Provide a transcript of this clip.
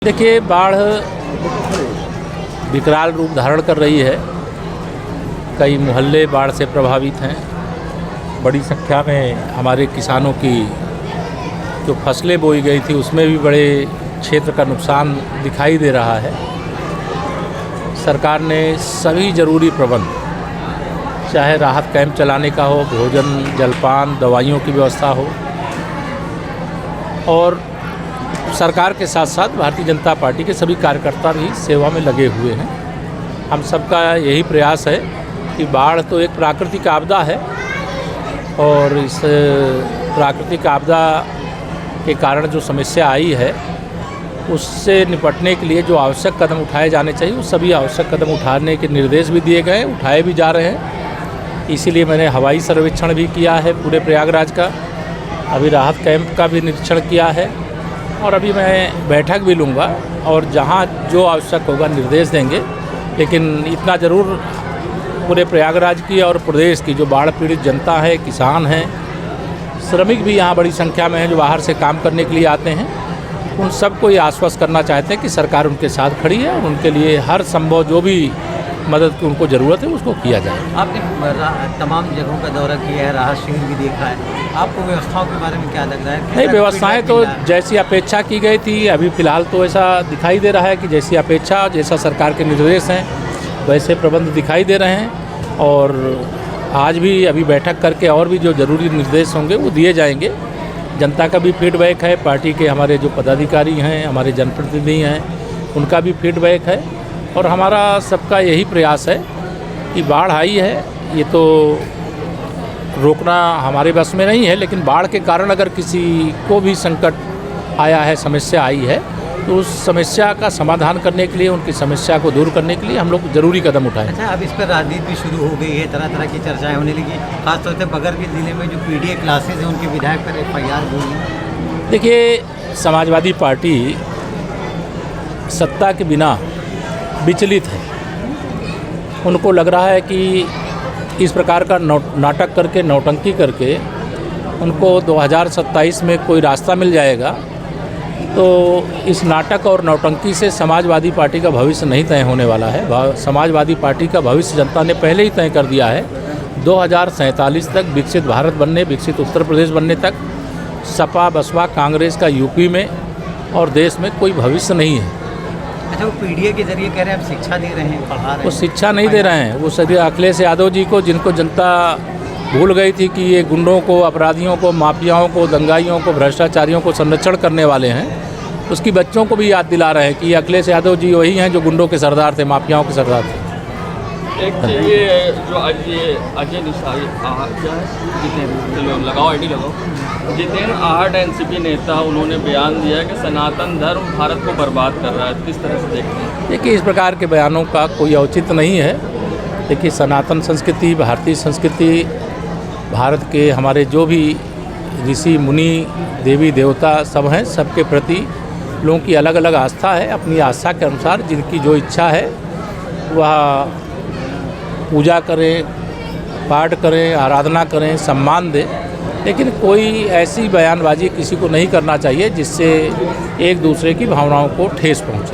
देखिए, बाढ़ विकराल रूप धारण कर रही है। कई मोहल्ले बाढ़ से प्रभावित हैं। बड़ी संख्या में हमारे किसानों की जो फसलें बोई गई थी उसमें भी बड़े क्षेत्र का नुकसान दिखाई दे रहा है। सरकार ने सभी ज़रूरी प्रबंध, चाहे राहत कैंप चलाने का हो, भोजन, जलपान, दवाइयों की व्यवस्था हो, और सरकार के साथ साथ भारतीय जनता पार्टी के सभी कार्यकर्ता भी सेवा में लगे हुए हैं। हम सबका यही प्रयास है कि बाढ़ तो एक प्राकृतिक आपदा है और इस प्राकृतिक आपदा के कारण जो समस्या आई है उससे निपटने के लिए जो आवश्यक कदम उठाए जाने चाहिए वो सभी आवश्यक कदम उठाने के निर्देश भी दिए गए, उठाए भी जा रहे हैं। इसीलिए मैंने हवाई सर्वेक्षण भी किया है पूरे प्रयागराज का, अभी राहत कैंप का भी निरीक्षण किया है और अभी मैं बैठक भी लूँगा और जहाँ जो आवश्यक होगा निर्देश देंगे। लेकिन इतना ज़रूर पूरे प्रयागराज की और प्रदेश की जो बाढ़ पीड़ित जनता है, किसान हैं, श्रमिक भी यहाँ बड़ी संख्या में हैं जो बाहर से काम करने के लिए आते हैं, उन सबको ये आश्वस्त करना चाहते हैं कि सरकार उनके साथ खड़ी है और उनके लिए हर संभव जो भी मदद की उनको ज़रूरत है उसको किया जाए। आपने तमाम जगहों का दौरा किया है, राहत शिविर भी देखा है, आपको व्यवस्थाओं के बारे में क्या लग रहा है? नहीं, व्यवस्थाएं तो जैसी अपेक्षा की गई थी अभी फ़िलहाल तो ऐसा दिखाई दे रहा है कि जैसी अपेक्षा, जैसा सरकार के निर्देश हैं वैसे प्रबंध दिखाई दे रहे हैं। और आज भी अभी बैठक करके और भी जो ज़रूरी निर्देश होंगे वो दिए जाएंगे। जनता का भी फीडबैक है, पार्टी के हमारे जो पदाधिकारी हैं, हमारे जनप्रतिनिधि हैं, उनका भी फीडबैक है और हमारा सबका यही प्रयास है कि बाढ़ आई है ये तो रोकना हमारे बस में नहीं है, लेकिन बाढ़ के कारण अगर किसी को भी संकट आया है, समस्या आई है, तो उस समस्या का समाधान करने के लिए, उनकी समस्या को दूर करने के लिए हम लोग ज़रूरी कदम उठाएं। अच्छा, अब इस पर राजनीति भी शुरू हो गई है, तरह तरह की चर्चाएं होने लगी, खासतौर से बगल के ज़िले में जो पीडीए क्लासेज हैं उनके विधायक पर FIR हुई। देखिए, समाजवादी पार्टी सत्ता के बिना विचलित है। उनको लग रहा है कि इस प्रकार का नाटक करके, नौटंकी करके उनको 2027 में कोई रास्ता मिल जाएगा। तो इस नाटक और नौटंकी से समाजवादी पार्टी का भविष्य नहीं तय होने वाला है। समाजवादी पार्टी का भविष्य जनता ने पहले ही तय कर दिया है। 2047 तक विकसित भारत बनने, विकसित उत्तर प्रदेश बनने तक सपा, बसपा, कांग्रेस का यूपी में और देश में कोई भविष्य नहीं है। अच्छा, वो पीडीए के जरिए कह रहे हैं आप शिक्षा दे रहे हैं, पढ़ा रहे हैं। वो शिक्षा नहीं दे रहे हैं, वो सभी अखिलेश यादव जी को, जिनको जनता भूल गई थी कि ये गुंडों को, अपराधियों को, माफियाओं को, दंगाइयों को, भ्रष्टाचारियों को संरक्षण करने वाले हैं, उसकी बच्चों को भी याद दिला रहे हैं कि अखिलेश यादव जी वही हैं जो गुंडों के सरदार थे, माफियाओं के सरदार थे। एक ये जो आज ये अजय निशाई क्या है, लगाओ आईडी लगाओ, जितेंद्र आहट एनसीपी नेता, उन्होंने बयान दिया कि सनातन धर्म भारत को बर्बाद कर रहा है, किस तरह से देखते हैं? देखिए, इस प्रकार के बयानों का कोई औचित्य नहीं है। देखिए, सनातन संस्कृति, भारतीय संस्कृति, भारत के हमारे जो भी ऋषि मुनि, देवी देवता सब हैं, सबके प्रति लोगों की अलग अलग आस्था है। अपनी आस्था के अनुसार जिनकी जो इच्छा है वह पूजा करें, पाठ करें, आराधना करें, सम्मान दें, लेकिन कोई ऐसी बयानबाजी किसी को नहीं करना चाहिए जिससे एक दूसरे की भावनाओं को ठेस पहुँचे।